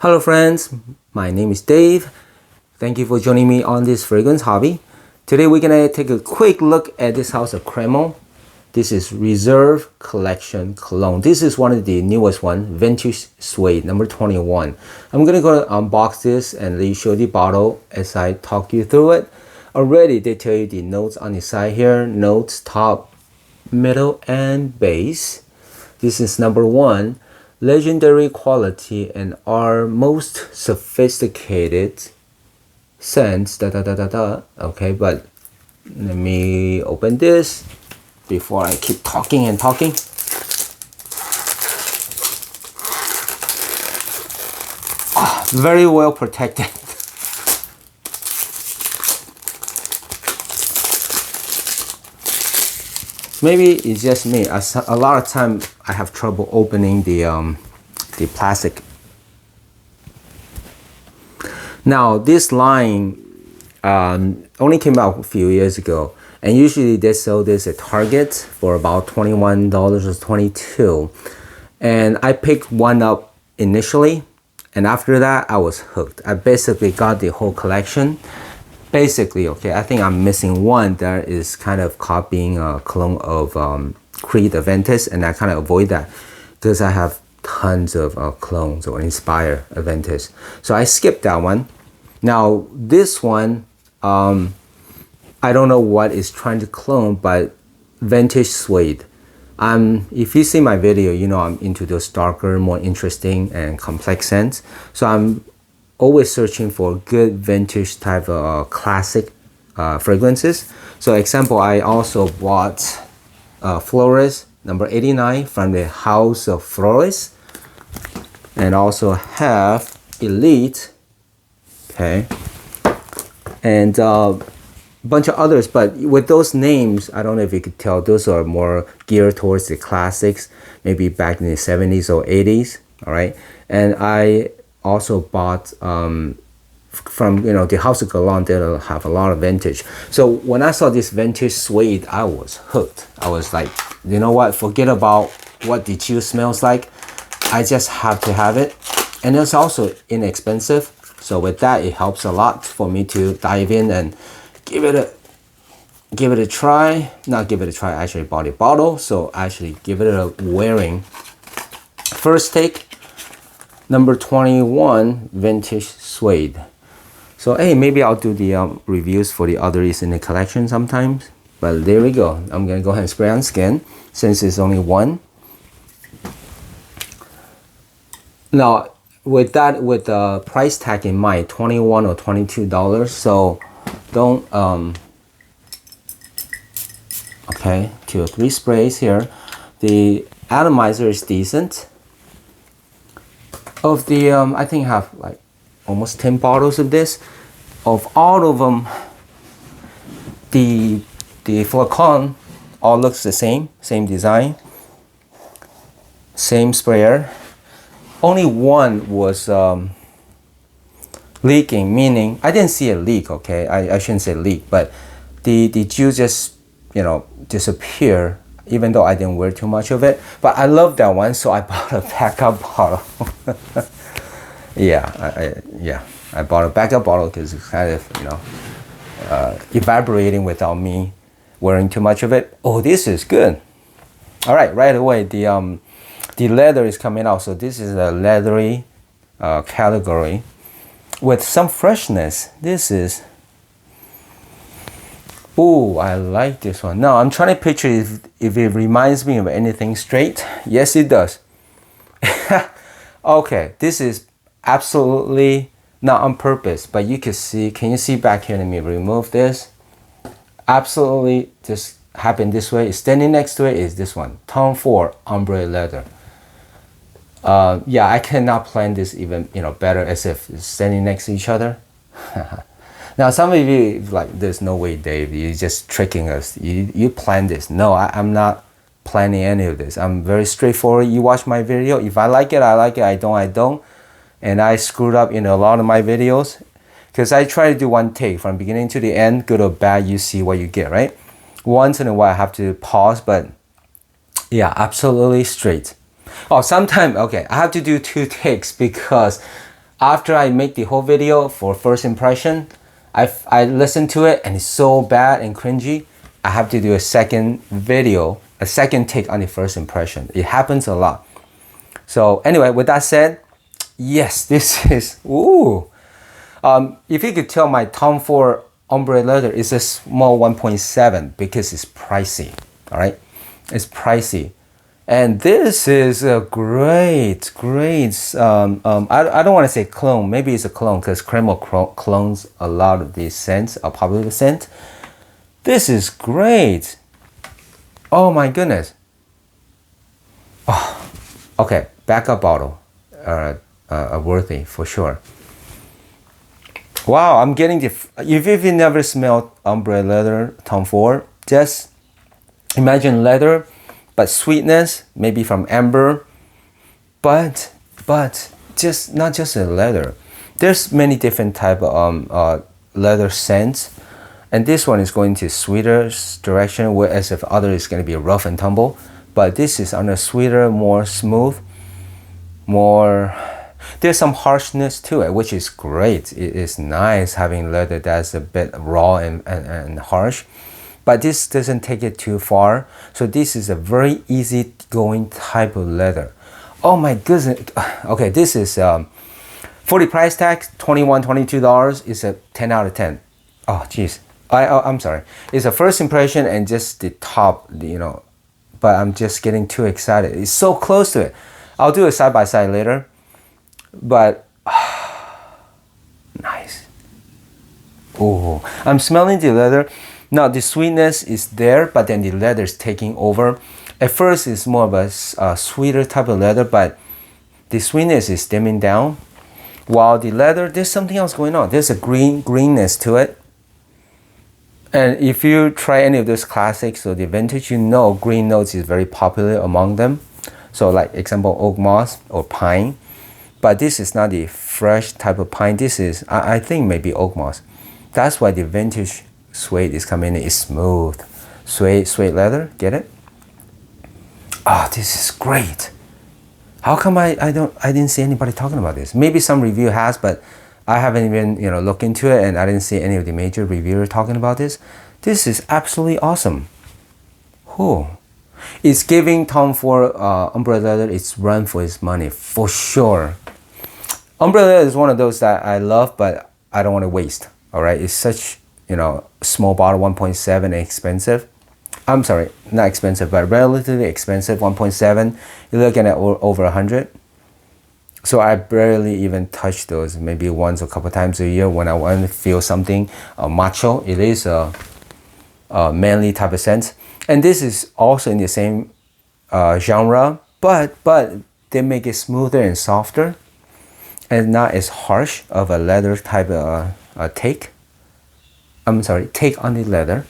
Hello friends, my name is Dave. Thank you for joining me on this fragrance hobby. Today we're gonna take a quick look at this house of Cremo. This is Reserve Collection Cologne. This is one of the newest one, Vintage Suede, number 21. I'm gonna go unbox this and let you show the bottle as I talk you through it. Already they tell you the notes on the side here, notes top, middle, and base. This is number 1. Legendary quality and our most sophisticated scents. Okay, but let me open this before I keep talking and talking. Very well protected. Maybe it's just me. A lot of time I have trouble opening the plastic. Now this line only came out a few years ago, and usually they sell this at Target for about $21 or $22. And I picked one up initially, and after that I was hooked. I basically got the whole collection. Basically, okay, I think I'm missing one that is kind of copying a clone of Creed Aventus, and I kind of avoid that because I have tons of clones or Inspire Aventus. So I skipped that one. Now this one, I don't know what it's trying to clone, but Vintage Suede. If you see my video, you know I'm into those darker, more interesting and complex scents. So I'm always searching for good vintage type of classic fragrances. So example, I also bought Flores number 89 from the House of Flores, and also have Elite, okay, and bunch of others. But with those names, I don't know if you could tell, those are more geared towards the classics, maybe back in the 70s or 80s. All right, and I also bought from the House of Cologne. They have a lot of vintage. So when I saw this Vintage Suede, I was hooked. I was like, you know what, forget about what the tube smells like. I just have to have it. And it's also inexpensive, so with that it helps a lot for me to dive in and give it a try. Not give it a try, I actually bought a bottle, so actually give it a wearing. First take, number 21, Vintage Suede. So hey, maybe I'll do the reviews for the others in the collection sometimes. But there we go. I'm gonna go ahead and spray on skin since it's only one. Now with that, with the price tag in mind, $21 or $22. So don't okay, 2 or 3 sprays here. The atomizer is decent. Of the I think I have like almost 10 bottles of this. Of all of them, the flacon all looks the same design, same sprayer. Only one was leaking, meaning I didn't see a leak. Okay, I shouldn't say leak, but the juice just disappear, even though I didn't wear too much of it. But I love that one, so I bought a backup bottle. I bought a backup bottle because it's kind of evaporating without me wearing too much of it. Oh, this is good. All right, right away the leather is coming out, so this is a leathery category with some freshness. This is, ooh, I like this one. Now I'm trying to picture if it reminds me of anything straight. Yes, it does. Okay, this is absolutely not on purpose, but you can see, can you see back here? Let me remove this. Absolutely just happened this way. Standing next to it is this one, Tom Ford ombre leather. Yeah, I cannot plan this even better as if it's standing next to each other. Now some of you like, there's no way, Dave, you're just tricking us. You planned this. No, I'm not planning any of this. I'm very straightforward. You watch my video. If I like it, I like it. I don't. And I screwed up in a lot of my videos because I try to do one take from beginning to the end, good or bad, you see what you get, right? Once in a while I have to pause, but yeah, absolutely straight. Oh, sometimes, okay, I have to do 2 takes because After I make the whole video for first impression, I listen to it and it's so bad and cringy. I have to do a second video, a second take on the first impression. It happens a lot. So anyway, with that said, yes, this is, ooh. If you could tell, my Tom Ford ombre leather is a small 1.7 because it's pricey, all right? It's pricey. And this is a great, I don't want to say clone. Maybe it's a clone because Cremo clones a lot of these scents, a popular scent. This is great. Oh my goodness. Oh, okay, backup bottle. Worthy for sure. Wow, I'm getting the, if you've never smelled ombre leather, Tom Ford, just imagine leather, but sweetness, maybe from amber, but just not just a leather. There's many different type of leather scents, and this one is going to sweeter direction, whereas if other is going to be rough and tumble, but this is on a sweeter, more smooth, more. There's some harshness to it, which is great. It is nice having leather that's a bit raw and harsh. But this doesn't take it too far. So this is a very easy going type of leather. Oh my goodness. Okay, this is for the price tag, $21, $22 is a 10 out of 10. Oh geez. I'm sorry. It's a first impression and just the top, you know, but I'm just getting too excited. It's so close to it. I'll do a side by side later. But nice. Oh, I'm smelling the leather. Now the sweetness is there, but then the leather is taking over. At first, it's more of a sweeter type of leather, but the sweetness is dimming down. While the leather, there's something else going on. There's a greenness to it. And if you try any of those classics or the vintage, you know green notes is very popular among them. So like example, oak moss or pine. But this is not the fresh type of pine. This is, I think, maybe oak moss. That's why the vintage suede is coming in. It's smooth. Suede leather, get it? Ah, this is great. How come I didn't see anybody talking about this? Maybe some review has, but I haven't even looked into it, and I didn't see any of the major reviewers talking about this. This is absolutely awesome. Whew. It's giving Tom Ford ombre leather its run for its money, for sure. Ombre leather is one of those that I love, but I don't want to waste. All right, it's such small bottle, 1.7, expensive. I'm sorry, not expensive, but relatively expensive, 1.7. You're looking at over 100. So I barely even touch those. Maybe once a couple times a year when I want to feel something macho. It is a manly type of scent. And this is also in the same genre, but they make it smoother and softer and not as harsh of a leather type of take. I'm sorry, take on the leather.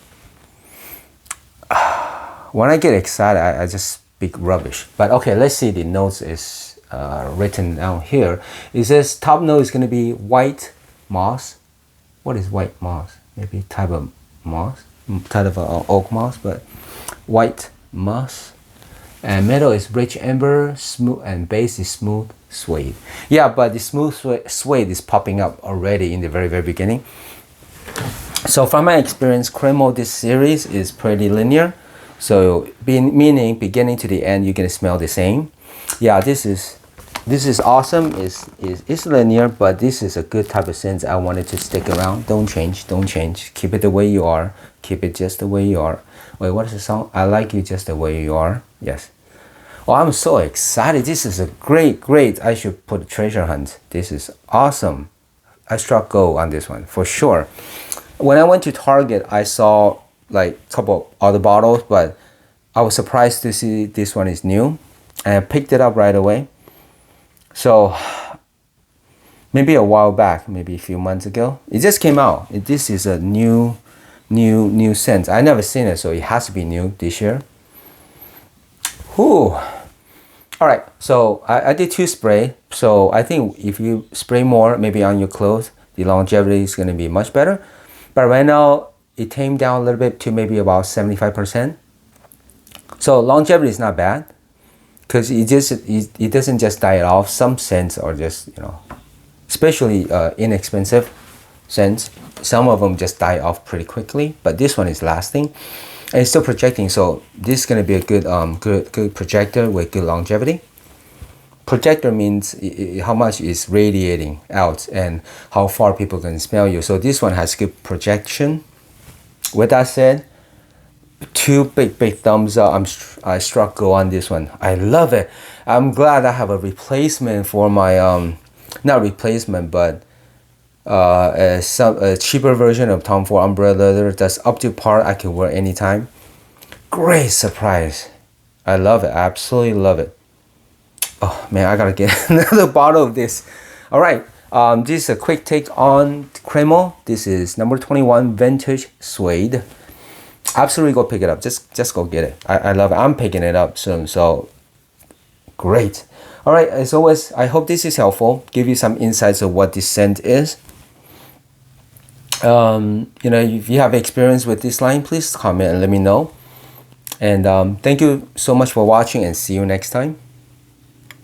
When I get excited, I just speak rubbish. But okay, let's see the notes is written down here. It says top note is going to be white moss. What is white moss? Maybe type of moss, type of oak moss, but white moss. And middle is rich amber, smooth, and base is smooth suede. Yeah, but the smooth suede is popping up already in the very beginning. So from my experience, Cremo, this series is pretty linear. So meaning beginning to the end, you're gonna smell the same. Yeah, this is awesome. It's linear, but this is a good type of scent. I wanted to stick around. Don't change. Keep it the way you are. Keep it just the way you are. Wait, what is the song? I like you just the way you are. Yes. Oh, I'm so excited. This is a great. I should put a treasure hunt. This is awesome. I struck gold on this one for sure. When I went to Target, I saw like a couple other bottles, but I was surprised to see this one is new, and I picked it up right away. So maybe a while back, maybe a few months ago, it just came out. This is a new scent. I never seen it, so it has to be new this year. Whew. All right, so I did 2 spray. So I think if you spray more, maybe on your clothes, the longevity is going to be much better. But right now, it tamed down a little bit to maybe about 75%. So longevity is not bad, because it doesn't just die off. Some scents are just especially inexpensive scents. Some of them just die off pretty quickly, but this one is lasting and it's still projecting. So this is going to be a good projector with good longevity. Projector means how much is radiating out and how far people can smell you. So this one has good projection. With that said, two big thumbs up. I struck go on this one. I love it. I'm glad I have a replacement for my not replacement, but a cheaper version of Tom Ford umbrella leather that's up to par. I can wear anytime. Great surprise. I love it. I absolutely love it. Oh man, I gotta get another bottle of this. All right, this is a quick take on Cremo. This is number 21 vintage suede. Absolutely go pick it up. Just go get it. I love it. I'm picking it up soon. So great. All right, as always, I hope this is helpful. Give you some insights of what this scent is. You know, if you have experience with this line, please comment and let me know. And thank you so much for watching and see you next time.